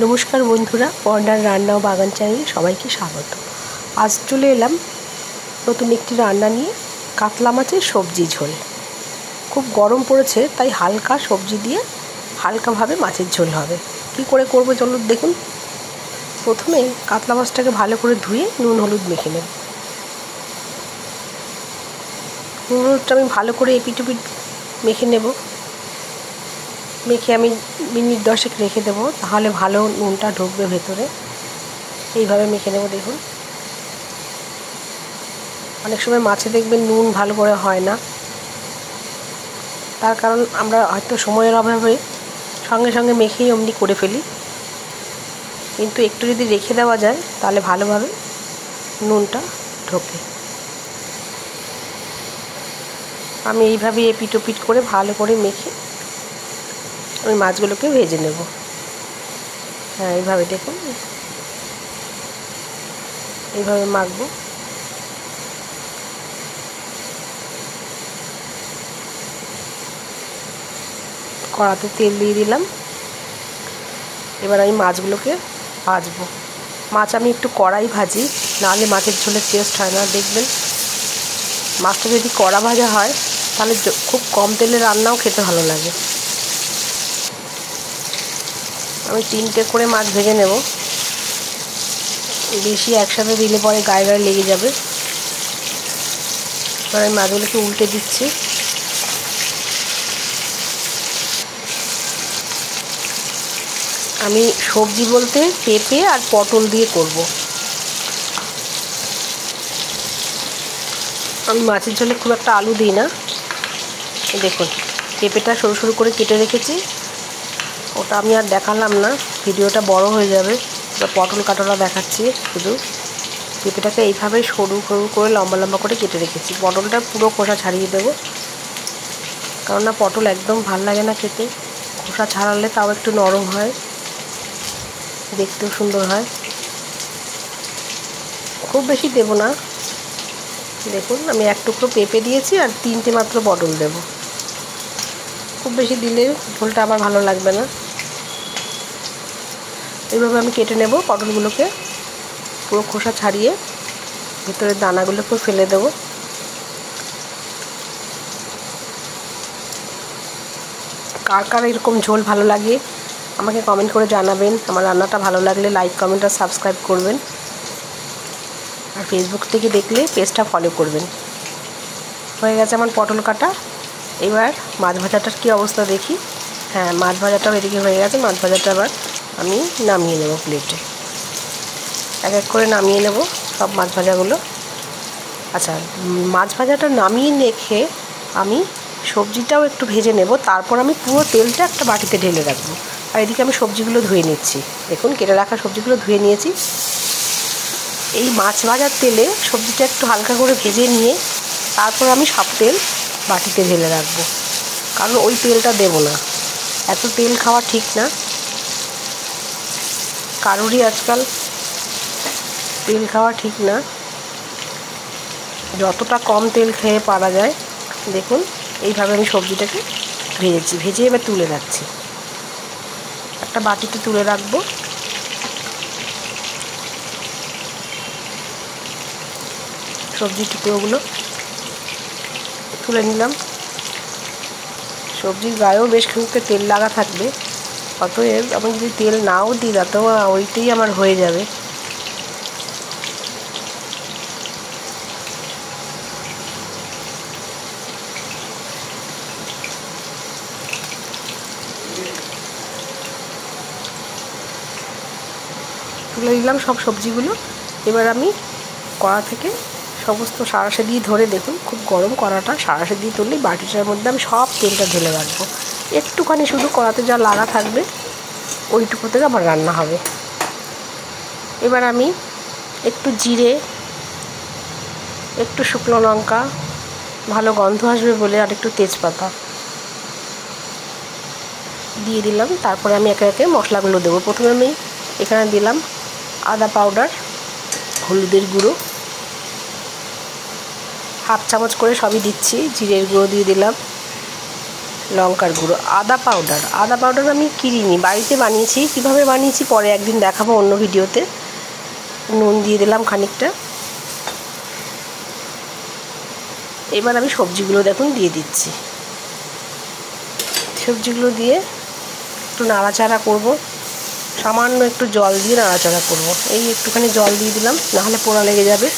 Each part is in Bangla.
নমস্কার বন্ধুরা, পর্ণার রান্না ও বাগান চ্যানেলে সবাইকে স্বাগত। আজ চলে এলাম নতুন একটি রান্না নিয়ে, কাতলা মাছের সবজি ঝোল। খুব গরম পড়েছে, তাই হালকা সবজি দিয়ে হালকাভাবে মাছের ঝোল হবে। কি করে করবো চলুন দেখুন। প্রথমে কাতলা মাছটাকে ভালো করে ধুয়ে নুন হলুদ মেখে নেব। নুন হলুদটা আমি ভালো করে এপিট ওপিট মেখে নেব। মেখে আমি মিনিট 10 রেখে দেবো, তাহলে ভালো নুনটা ঢুকবে ভেতরে। এইভাবে মেখে নেব। দেখুন, অনেক সময় মাছে দেখবেন নুন ভালো করে হয় না, তার কারণ আমরা হয়তো সময়ের অভাবে সঙ্গে সঙ্গে মেখেই অমনি করে ফেলি, কিন্তু একটু যদি রেখে দেওয়া যায় তাহলে ভালোভাবে নুনটা ঢোকে। আমি এইভাবে এপিট ওপিট করে ভালো করে মেখে আমি মাছগুলোকে ভেজে নেব। হ্যাঁ, এইভাবে দেখুন, এইভাবে মাখবো। কড়াতে তেল দিয়ে দিলাম। এবার আমি মাছগুলোকে ভাজবো। মাছ আমি একটু কড়াই ভাজি, নাহলে মাছের ঝোলের টেস্ট হয় না। দেখবেন মাছটা যদি কড়া ভাজা হয় তাহলে খুব কম তেলে রান্নাও খেতে ভালো লাগে। আমি 3টে করে মাছ ভেজে নেব, বেশি একসাথে দিলে পরে গায়ে গায়ে লেগে যাবে। এবার আমি মাছগুলোকে উল্টে দিচ্ছি। আমি সবজি বলতে পেঁপে আর পটল দিয়ে করব। আমি মাছের ঝোলে খুব একটা আলু দিই না। দেখুন, পেঁপেটা সরু সরু করে কেটে রেখেছি, ওটা আমি আর দেখালাম না, ভিডিওটা বড় হয়ে যাবে। এবার পটল কাটাটা দেখাচ্ছি শুধু। পেঁপেটাকে এইভাবে সরু সরু করে লম্বা লম্বা করে কেটে রেখেছি। পটলটা পুরো খোসা ছাড়িয়ে দেবো, কেননা পটল একদম ভাল লাগে না খেতে। খোসা ছাড়ালে তাও একটু নরম হয়, দেখতেও সুন্দর হয়। খুব বেশি দেব না। দেখুন, আমি 1 টুকরো পেঁপে দিয়েছি আর 3টে মাত্র পটল দেব। খুব বেশি দিলে ঝোলটা আবার ভালো লাগবে না। এইভাবে আমি কেটে নেব পটলগুলোকে, পুরো খোসা ছাড়িয়ে ভিতরের দানাগুলোকে ফেলে দেব। কার কার এরকম ঝোল ভালো লাগে আমাকে কমেন্ট করে জানাবেন। আমার রান্নাটা ভালো লাগলে লাইক কমেন্ট আর সাবস্ক্রাইব করবেন, আর ফেসবুক থেকে দেখলে পেজটা ফলো করবেন। হয়ে গেছে আমার পটল কাটা। এবার মাছ ভাজাটার কী অবস্থা দেখি। হ্যাঁ, মাছ ভাজাটাও এদিকে হয়ে গেছে। মাছ ভাজাটা আবার আমি নামিয়ে নেব প্লেটে। এক এক করে নামিয়ে নেব সব মাছ ভাজাগুলো। আচ্ছা, মাছ ভাজাটা নামিয়ে রেখে আমি সবজিটাও একটু ভেজে নেব, তারপর আমি পুরো তেলটা একটা বাটিতে ঢেলে রাখবো। আর এদিকে আমি সবজিগুলো ধুয়ে নিচ্ছি। দেখুন, কেটে রাখা সবজিগুলো ধুয়ে নিয়েছি। এই মাছ ভাজার তেলে সবজিটা একটু হালকা করে ভেজে নিয়ে তারপর আমি সব তেল বাটিতে ঢেলে রাখবো, কারণ ওই তেলটা দেবো না। এত তেল খাওয়া ঠিক না, কারোরই আজকাল তেল খাওয়া ঠিক না। যতটা কম তেল খেয়ে পারা যায়। দেখুন, এইভাবে আমি সবজিটাকে ভেজে এবার তুলে রাখছি। একটা বাটিতে তুলে রাখবো। সবজির টুকরোগুলো তুলে নিলাম। সবজির গায়েও বেশ খানিকটা তেল লাগা থাকবে, অতএব আমি যদি তেল নাও দিই তাতেও ওইটাই আমার হয়ে যাবে। তুলে দিলাম সব সবজিগুলো। এবার আমি কড়া থেকে সমস্ত সাঁড়াশে দিয়ে ধরে, দেখুন খুব গরম কড়াটা, সাঁড়াশে দিয়ে তুললেই বাটিটার মধ্যে আমি সব তেলটা ঢেলে রাখবো। একটুখানি শুধু কড়াতে যা লাগা থাকবে ওইটুকু থেকে আমার রান্না হবে। এবার আমি একটু জিরে, একটু শুকনো লঙ্কা, ভালো গন্ধ আসবে বলে, আর একটু তেজপাতা দিয়ে দিলাম। তারপরে আমি একে একে মশলাগুলো দেবো। প্রথমে আমি এখানে দিলাম আদা পাউডার, হলুদের গুঁড়ো 1/2 চামচ করে সবই দিচ্ছি। জিরের গুঁড়ো দিয়ে দিলাম, লঙ্কার গুঁড়ো, আদা পাউডার আমি কিনিনি, বাড়িতে বানিয়েছি। কিভাবে বানিয়েছি পরে একদিন দেখাবো অন্য ভিডিওতে। নুন দিয়ে দিলাম খানিকটা। এবার আমি সবজিগুলো দেখুন দিয়ে দিচ্ছি। সবজিগুলো দিয়ে একটু নাড়াচাড়া করব, সামান্য একটু জল দিয়ে নাড়াচাড়া করব। এই একটুখানি জল দিয়ে দিলাম, নাহলে পোড়া লেগে যাবে।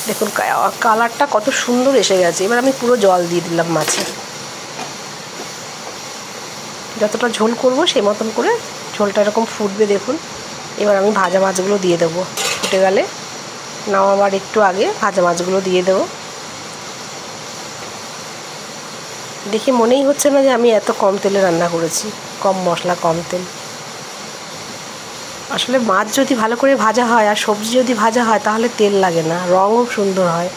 দেখুন কালারটা কত সুন্দর এসে গেছে। এবার আমি পুরো জল দিয়ে দিলাম মাছে। যতটা ঝোল করব সেই মতন করে ঝোলটা এরকম ফুটবে দেখুন। এবার আমি ভাজা মাছগুলো দিয়ে দেবো। ফুটে গেলে নামাবার একটু আগে ভাজা মাছগুলো দিয়ে দেবো। দেখে মনেই হচ্ছে না যে আমি এত কম তেলে রান্না করেছি, কম মশলা কম তেল। আসলে মাছ যদি ভালো করে ভাজা হয় আর সবজি যদি ভাজা হয় তাহলে তেল লাগে না, রঙও সুন্দর হয়।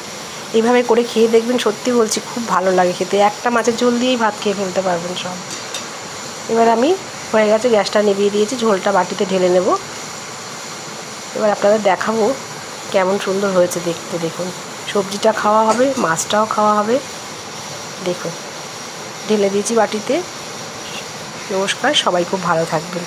এইভাবে করে খেয়ে দেখবেন, সত্যি বলছি খুব ভালো লাগে খেতে। একটা মাছের ঝোল দিয়েই ভাত খেয়ে ফেলতে পারবেন সব। এবার আমি হয়ে গেছে, গ্যাসটা নিভিয়ে দিয়েছি, ঝোলটা বাটিতে ঢেলে নেব। এবার আপনাদের দেখাবো কেমন সুন্দর হয়েছে দেখতে। দেখুন সবজিটা খাওয়া হবে, মাছটাও খাওয়া হবে। দেখুন ঢেলে দিয়েছি বাটিতে। নমস্কার, সবাই খুব ভালো থাকবেন।